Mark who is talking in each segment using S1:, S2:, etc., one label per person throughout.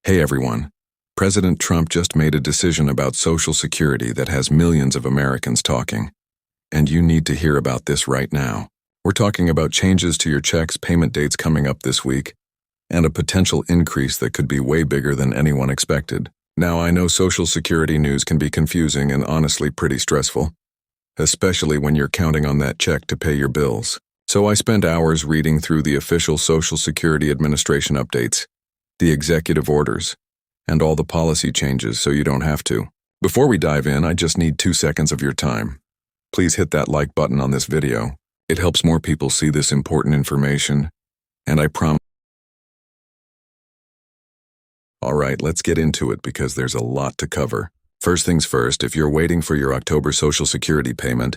S1: Hey everyone. President Trump just made a decision about Social Security that has millions of Americans talking. And you need to hear about this right now. We're talking about changes to your checks, payment dates coming up this week, and a potential increase that could be way bigger than anyone expected. Now, I know Social Security news can be confusing and honestly pretty stressful, especially when you're counting on that check to pay your bills. So I spent hours reading through the official Social Security Administration updates, the executive orders, and all the policy changes so you don't have to. Before we dive in, I just need 2 seconds of your time. Please hit that like button on this video. It helps more people see this important information, and I promise. Alright, let's get into it because there's a lot to cover. First things first, if you're waiting for your October Social Security payment,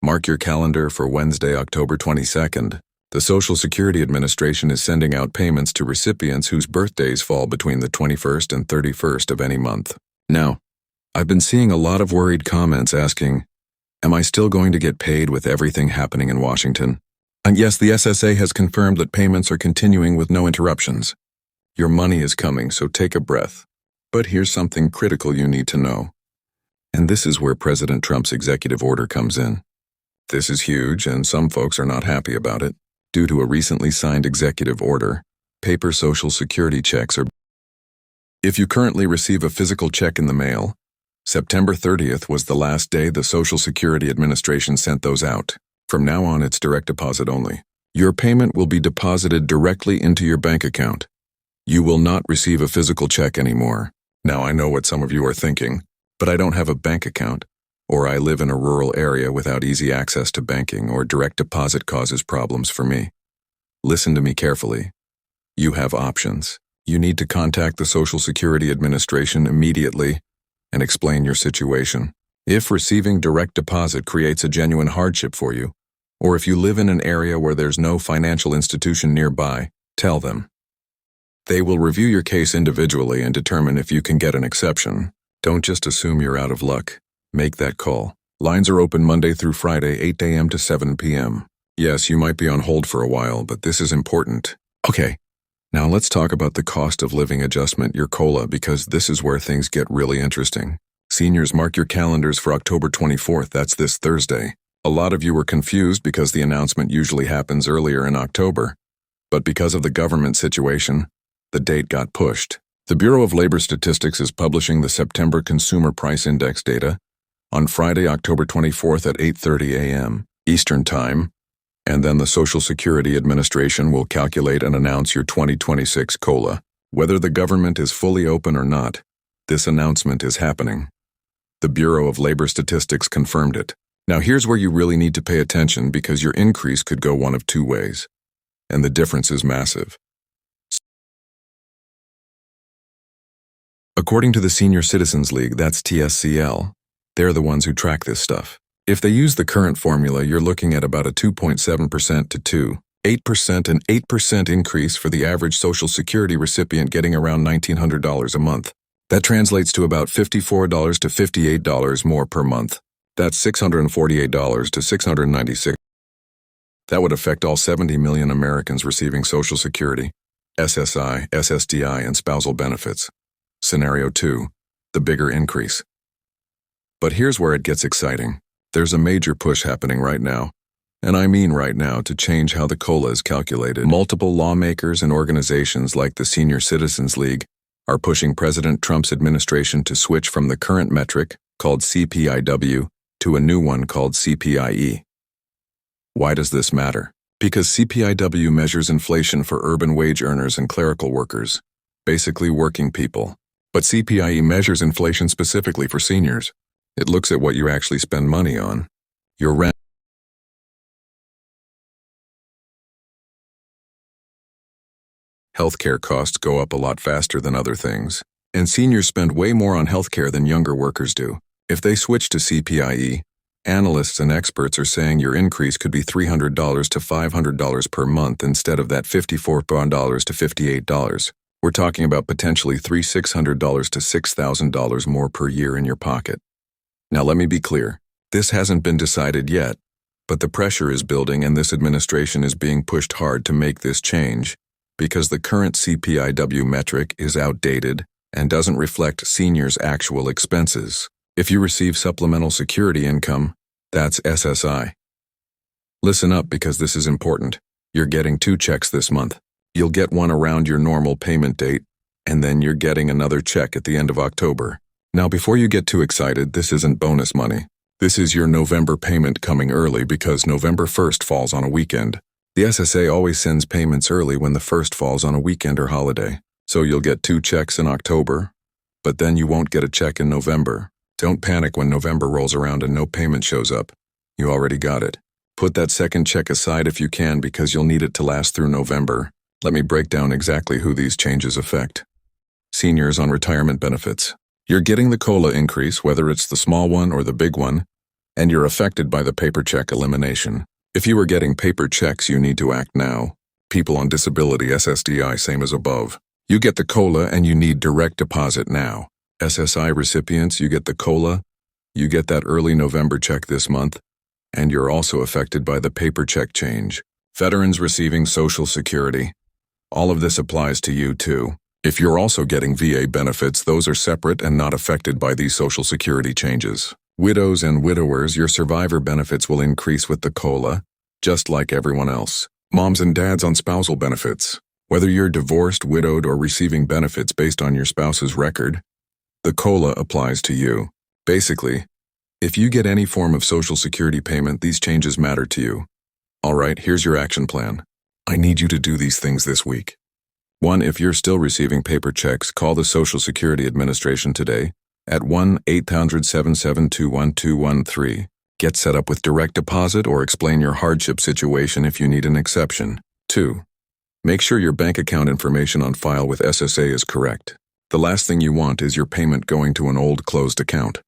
S1: mark your calendar for Wednesday, October 22nd. The Social Security Administration is sending out payments to recipients whose birthdays fall between the 21st and 31st of any month. Now, I've been seeing a lot of worried comments asking, am I still going to get paid with everything happening in Washington? And yes, the SSA has confirmed that payments are continuing with no interruptions. Your money is coming, so take a breath. But here's something critical you need to know. And this is where President Trump's executive order comes in. This is huge, and some folks are not happy about it. Due to a recently signed executive order, paper Social Security checks are. If you currently receive a physical check in the mail, September 30th was the last day the Social Security Administration sent those out. From now on, it's direct deposit only. Your payment will be deposited directly into your bank account. You will not receive a physical check anymore. Now, I know what some of you are thinking, but I don't have a bank account, or I live in a rural area without easy access to banking, or direct deposit causes problems for me. Listen to me carefully. You have options. You need to contact the Social Security Administration immediately and explain your situation. If receiving direct deposit creates a genuine hardship for you, or if you live in an area where there's no financial institution nearby, tell them. They will review your case individually and determine if you can get an exception. Don't just assume you're out of luck. Make that call. Lines are open Monday through Friday, 8 a.m. to 7 p.m. Yes, you might be on hold for a while, but this is important. Okay, now let's talk about the cost of living adjustment, your COLA, because this is where things get really interesting. Seniors, mark your calendars for October 24th, that's this Thursday. A lot of you were confused because the announcement usually happens earlier in October, but because of the government situation, the date got pushed. The Bureau of Labor Statistics is publishing the September Consumer Price Index data on Friday, October 24th at 8:30 a.m. Eastern Time, and then the Social Security Administration will calculate and announce your 2026 COLA. Whether the government is fully open or not, this announcement is happening. The Bureau of Labor Statistics confirmed it. Now here's where you really need to pay attention because your increase could go one of two ways, and the difference is massive. According to the Senior Citizens League, that's TSCL, they're the ones who track this stuff. If they use the current formula, you're looking at about a 2.7% to 8% and 8% increase for the average Social Security recipient getting around $1,900 a month. That translates to about $54 to $58 more per month. That's $648 to $696. That would affect all 70 million Americans receiving Social Security, SSI, SSDI, and spousal benefits. Scenario 2, the bigger increase. But here's where it gets exciting. There's a major push happening right now, and I mean right now, to change how the COLA is calculated. Multiple lawmakers and organizations like the Senior Citizens League are pushing President Trump's administration to switch from the current metric, called CPIW, to a new one called CPIE. Why does this matter? Because CPIW measures inflation for urban wage earners and clerical workers, basically working people. But CPIE measures inflation specifically for seniors. It looks at what you actually spend money on. Your rent. Healthcare costs go up a lot faster than other things, and seniors spend way more on healthcare than younger workers do. If they switch to CPIE, analysts and experts are saying your increase could be $300 to $500 per month instead of that $54 to $58. We're talking about potentially $600 to $6,000 more per year in your pocket. Now let me be clear, this hasn't been decided yet, but the pressure is building and this administration is being pushed hard to make this change, because the current CPIW metric is outdated and doesn't reflect seniors' actual expenses. If you receive supplemental security income, that's SSI. Listen up because this is important. You're getting 2 checks this month. You'll get one around your normal payment date, and then you're getting another check at the end of October. Now, before you get too excited, this isn't bonus money. This is your November payment coming early because November 1st falls on a weekend. The SSA always sends payments early when the 1st falls on a weekend or holiday. So you'll get 2 checks in October, but then you won't get a check in November. Don't panic when November rolls around and no payment shows up. You already got it. Put that second check aside if you can because you'll need it to last through November. Let me break down exactly who these changes affect. Seniors on retirement benefits. You're getting the COLA increase, whether it's the small one or the big one, and you're affected by the paper check elimination. If you are getting paper checks, you need to act now. People on disability, SSDI, same as above. You get the COLA and you need direct deposit now. SSI recipients, you get the COLA, you get that early November check this month, and you're also affected by the paper check change. Veterans receiving Social Security. All of this applies to you too. If you're also getting VA benefits, those are separate and not affected by these Social Security changes. Widows and widowers, your survivor benefits will increase with the COLA, just like everyone else. Moms and dads on spousal benefits. Whether you're divorced, widowed, or receiving benefits based on your spouse's record, the COLA applies to you. Basically, if you get any form of Social Security payment, these changes matter to you. All right, here's your action plan. I need you to do these things this week. 1. If you're still receiving paper checks, call the Social Security Administration today at 1-800-772-1213. Get set up with direct deposit or explain your hardship situation if you need an exception. 2. Make sure your bank account information on file with SSA is correct. The last thing you want is your payment going to an old closed account.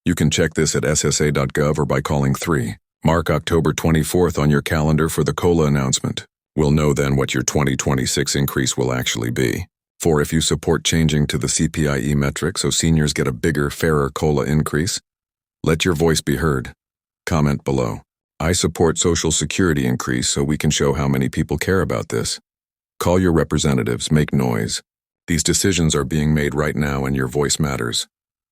S1: You can check this at ssa.gov or by calling 3. Mark October 24th on your calendar for the COLA announcement. We'll know then what your 2026 increase will actually be. 4. If you support changing to the CPIE metric so seniors get a bigger, fairer COLA increase, let your voice be heard. Comment below. I support Social Security increase so we can show how many people care about this. Call your representatives, make noise. These decisions are being made right now and your voice matters.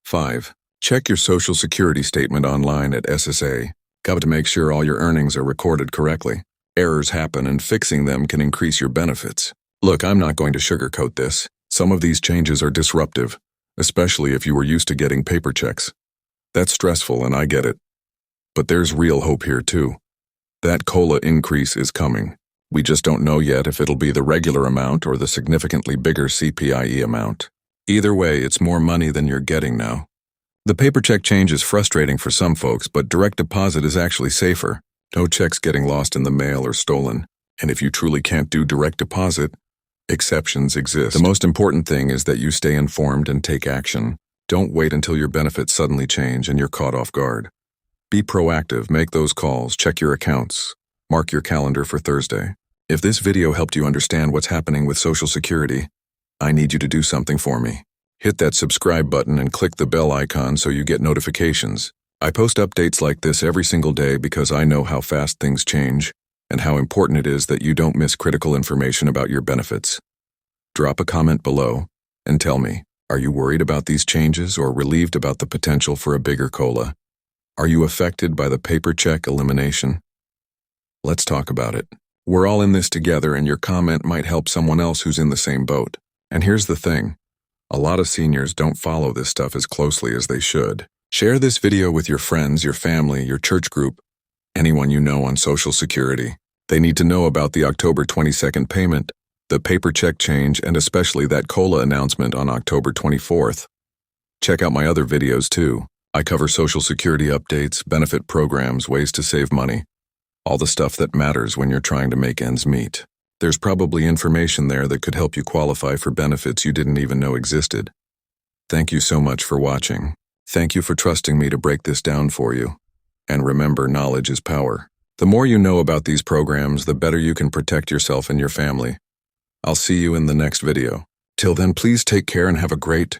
S1: 5. Check your Social Security statement online at SSA. Got to make sure all your earnings are recorded correctly. Errors happen and fixing them can increase your benefits. Look, I'm not going to sugarcoat this. Some of these changes are disruptive, especially if you were used to getting paper checks. That's stressful and I get it. But there's real hope here too. That COLA increase is coming. We just don't know yet if it'll be the regular amount or the significantly bigger CPIE amount. Either way, it's more money than you're getting now. The paper check change is frustrating for some folks, but direct deposit is actually safer. No checks getting lost in the mail or stolen. And if you truly can't do direct deposit, exceptions exist. The most important thing is that you stay informed and take action. Don't wait until your benefits suddenly change and you're caught off guard. Be proactive, make those calls, check your accounts. Mark your calendar for Thursday. If this video helped you understand what's happening with Social Security, I need you to do something for me. Hit that subscribe button and click the bell icon so you get notifications. I post updates like this every single day because I know how fast things change and how important it is that you don't miss critical information about your benefits. Drop a comment below and tell me, are you worried about these changes or relieved about the potential for a bigger COLA? Are you affected by the paper check elimination? Let's talk about it. We're all in this together and your comment might help someone else who's in the same boat. And here's the thing. A lot of seniors don't follow this stuff as closely as they should. Share this video with your friends, your family, your church group, anyone you know on Social Security. They need to know about the October 22nd payment, the paper check change, and especially that COLA announcement on October 24th. Check out my other videos too. I cover Social Security updates, benefit programs, ways to save money, all the stuff that matters when you're trying to make ends meet. There's probably information there that could help you qualify for benefits you didn't even know existed. Thank you so much for watching. Thank you for trusting me to break this down for you. And remember, knowledge is power. The more you know about these programs, the better you can protect yourself and your family. I'll see you in the next video. Till then, please take care and have a great